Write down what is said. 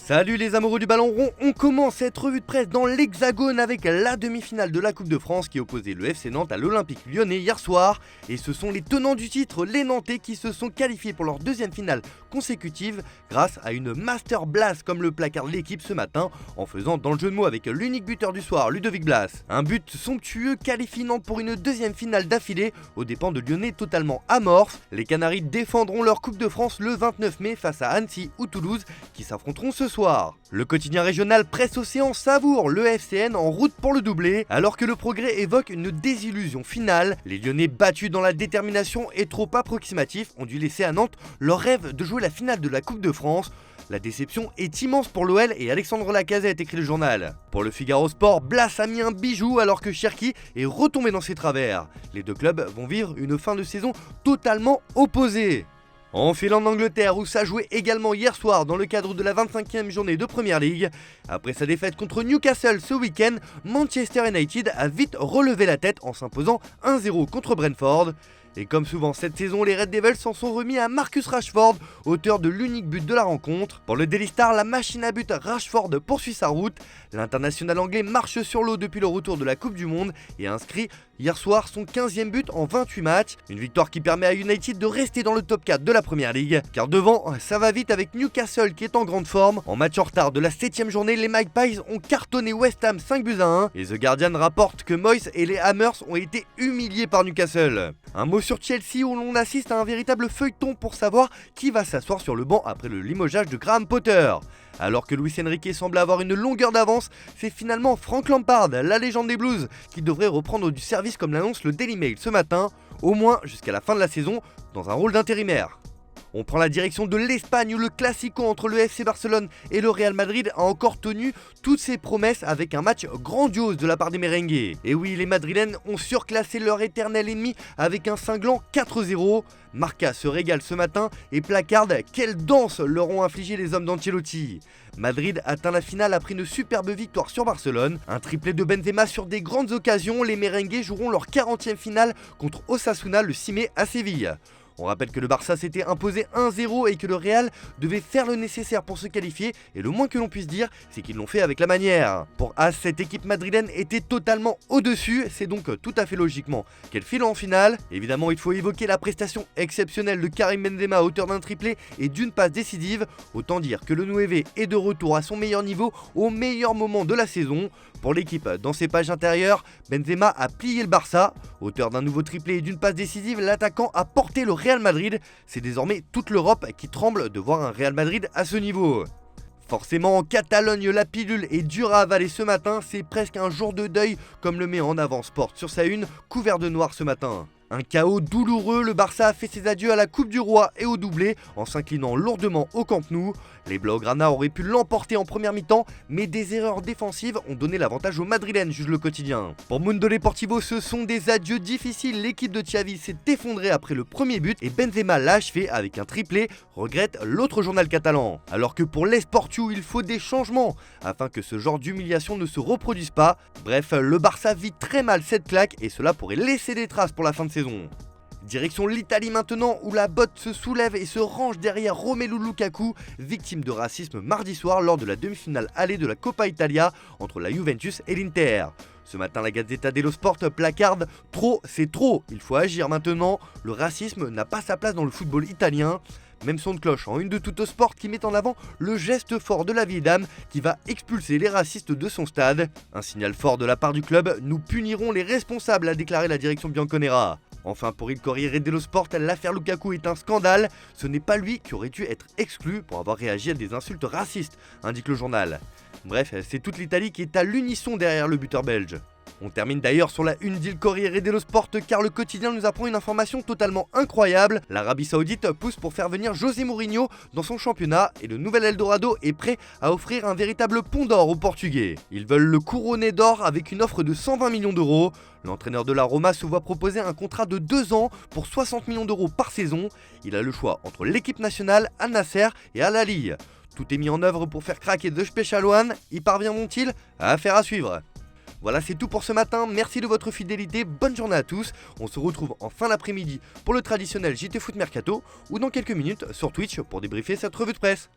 Salut les amoureux du ballon rond, on commence cette revue de presse dans l'Hexagone avec la demi-finale de la Coupe de France qui opposait le FC Nantes à l'Olympique Lyonnais hier soir. Et ce sont les tenants du titre, les Nantais, qui se sont qualifiés pour leur deuxième finale consécutive grâce à une master blast comme le placarde l'équipe ce matin en faisant dans le jeu de mots avec l'unique buteur du soir, Ludovic Blas. Un but somptueux qualifie Nantes pour une deuxième finale d'affilée aux dépens de Lyonnais totalement amorphes. Les Canaries défendront leur Coupe de France le 29 mai face à Annecy ou Toulouse qui s'affronteront ce soir. Le quotidien régional Presse Océan savoure le FCN en route pour le doublé, alors que le Progrès évoque une désillusion finale. Les Lyonnais battus dans la détermination et trop approximatifs ont dû laisser à Nantes leur rêve de jouer la finale de la Coupe de France. La déception est immense pour l'OL et Alexandre Lacazette, écrit le journal. Pour le Figaro Sport, Blas a mis un bijou alors que Cherki est retombé dans ses travers. Les deux clubs vont vivre une fin de saison totalement opposée. On file en Angleterre où ça jouait également hier soir dans le cadre de la 25e journée de Premier League. Après sa défaite contre Newcastle ce week-end, Manchester United a vite relevé la tête en s'imposant 1-0 contre Brentford. Et comme souvent cette saison, les Red Devils s'en sont remis à Marcus Rashford, auteur de l'unique but de la rencontre. Pour le Daily Star, la machine à but Rashford poursuit sa route. L'international anglais marche sur l'eau depuis le retour de la Coupe du Monde et a inscrit hier soir son 15e but en 28 matchs. Une victoire qui permet à United de rester dans le top 4 de la Premier League. Car devant, ça va vite avec Newcastle qui est en grande forme. En match en retard de la 7e journée, les Magpies ont cartonné West Ham 5-1. Et The Guardian rapporte que Moyes et les Hammers ont été humiliés par Newcastle. Un mot sur Chelsea où l'on assiste à un véritable feuilleton pour savoir qui va s'asseoir sur le banc après le limogeage de Graham Potter. Alors que Luis Enrique semble avoir une longueur d'avance, c'est finalement Frank Lampard, la légende des Blues, qui devrait reprendre du service comme l'annonce le Daily Mail ce matin, au moins jusqu'à la fin de la saison, dans un rôle d'intérimaire. On prend la direction de l'Espagne où le Classico entre le FC Barcelone et le Real Madrid a encore tenu toutes ses promesses avec un match grandiose de la part des merengues. Et oui, les Madrilènes ont surclassé leur éternel ennemi avec un cinglant 4-0. Marca se régale ce matin et placarde quelle danse leur ont infligé les hommes d'Ancelotti. Madrid atteint la finale après une superbe victoire sur Barcelone. Un triplé de Benzema sur des grandes occasions, les merengues joueront leur 40e finale contre Osasuna le 6 mai à Séville. On rappelle que le Barça s'était imposé 1-0 et que le Real devait faire le nécessaire pour se qualifier et le moins que l'on puisse dire, c'est qu'ils l'ont fait avec la manière. Pour As, cette équipe madrilène était totalement au-dessus, c'est donc tout à fait logiquement qu'elle file en finale. Évidemment, il faut évoquer la prestation exceptionnelle de Karim Benzema, auteur d'un triplé et d'une passe décisive. Autant dire que le 9 est de retour à son meilleur niveau au meilleur moment de la saison. Pour l'équipe, dans ses pages intérieures, Benzema a plié le Barça. Auteur d'un nouveau triplé et d'une passe décisive, l'attaquant a porté le Real Madrid. C'est désormais toute l'Europe qui tremble de voir un Real Madrid à ce niveau. Forcément, en Catalogne, la pilule est dure à avaler ce matin. C'est presque un jour de deuil, comme le met en avant Sport sur sa une, couvert de noir ce matin. Un chaos douloureux, le Barça a fait ses adieux à la Coupe du Roi et au doublé en s'inclinant lourdement au Camp Nou. Les Blaugrana auraient pu l'emporter en première mi-temps, mais des erreurs défensives ont donné l'avantage aux Madrilènes, juge le quotidien. Pour Mundo Deportivo, ce sont des adieux difficiles. L'équipe de Xavi s'est effondrée après le premier but et Benzema l'a achevé avec un triplé, regrette l'autre journal catalan. Alors que pour l'Esportiu, il faut des changements afin que ce genre d'humiliation ne se reproduise pas. Bref, le Barça vit très mal cette claque et cela pourrait laisser des traces pour la fin de saison. Direction l'Italie maintenant où la botte se soulève et se range derrière Romelu Lukaku, victime de racisme mardi soir lors de la demi-finale allée de la Coppa Italia entre la Juventus et l'Inter. Ce matin, la Gazzetta dello Sport placarde « Trop, c'est trop, il faut agir maintenant, le racisme n'a pas sa place dans le football italien ». Même son de cloche en une de Tuttosport qui met en avant le geste fort de la vieille dame qui va expulser les racistes de son stade. Un signal fort de la part du club, nous punirons les responsables, a déclaré la direction bianconera. Enfin, pour il Corriere dello Sport, l'affaire Lukaku est un scandale. Ce n'est pas lui qui aurait dû être exclu pour avoir réagi à des insultes racistes, indique le journal. Bref, c'est toute l'Italie qui est à l'unisson derrière le buteur belge. On termine d'ailleurs sur la une d'Il Corriere dello Sport car le quotidien nous apprend une information totalement incroyable. L'Arabie Saoudite pousse pour faire venir José Mourinho dans son championnat et le nouvel Eldorado est prêt à offrir un véritable pont d'or aux Portugais. Ils veulent le couronner d'or avec une offre de 120 millions d'euros. L'entraîneur de la Roma se voit proposer un contrat de 2 ans pour 60 millions d'euros par saison. Il a le choix entre l'équipe nationale, Al Nasser et Al Ahly. Tout est mis en œuvre pour faire craquer The Special One. Y parviendront-ils? Affaire à suivre. Voilà, c'est tout pour ce matin. Merci de votre fidélité. Bonne journée à tous. On se retrouve en fin d'après-midi pour le traditionnel JT Foot Mercato ou dans quelques minutes sur Twitch pour débriefer cette revue de presse.